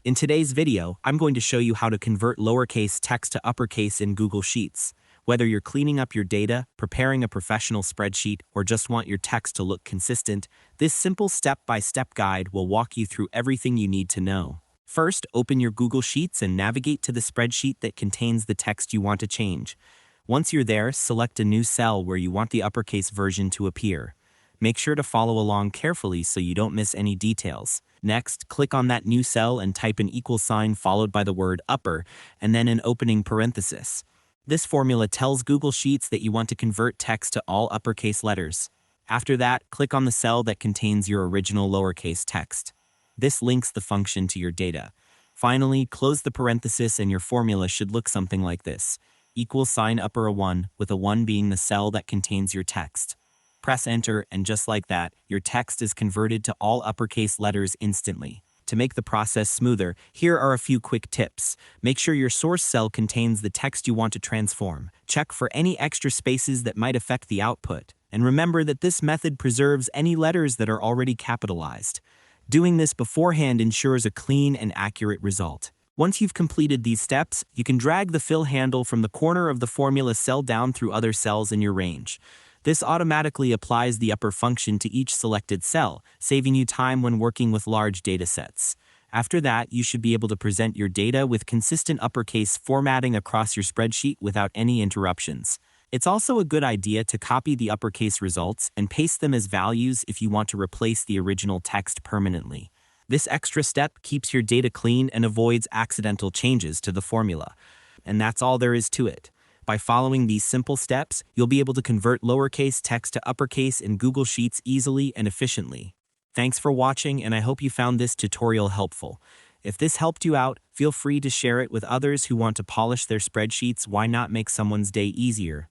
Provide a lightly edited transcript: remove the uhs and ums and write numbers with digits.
In today's video, I'm going to show you how to convert lowercase text to uppercase in Google Sheets. Whether you're cleaning up your data, preparing a professional spreadsheet, or just want your text to look consistent, this simple step-by-step guide will walk you through everything you need to know. First, open your Google Sheets and navigate to the spreadsheet that contains the text you want to change. Once you're there, select a new cell where you want the uppercase version to appear. Make sure to follow along carefully so you don't miss any details. Next, click on that new cell and type an equal sign followed by the word upper, and then an opening parenthesis. This formula tells Google Sheets that you want to convert text to all uppercase letters. After that, click on the cell that contains your original lowercase text. This links the function to your data. Finally, close the parenthesis and your formula should look something like this. Equal sign upper a 1, with a 1 being the cell that contains your text. Press enter, and just like that, your text is converted to all uppercase letters instantly. To make the process smoother, here are a few quick tips. Make sure your source cell contains the text you want to transform. Check for any extra spaces that might affect the output. And remember that this method preserves any letters that are already capitalized. Doing this beforehand ensures a clean and accurate result. Once you've completed these steps, you can drag the fill handle from the corner of the formula cell down through other cells in your range. This automatically applies the upper function to each selected cell, saving you time when working with large datasets. After that, you should be able to present your data with consistent uppercase formatting across your spreadsheet without any interruptions. It's also a good idea to copy the uppercase results and paste them as values if you want to replace the original text permanently. This extra step keeps your data clean and avoids accidental changes to the formula. And that's all there is to it. By following these simple steps, you'll be able to convert lowercase text to uppercase in Google Sheets easily and efficiently. Thanks for watching, and I hope you found this tutorial helpful. If this helped you out, feel free to share it with others who want to polish their spreadsheets. Why not make someone's day easier?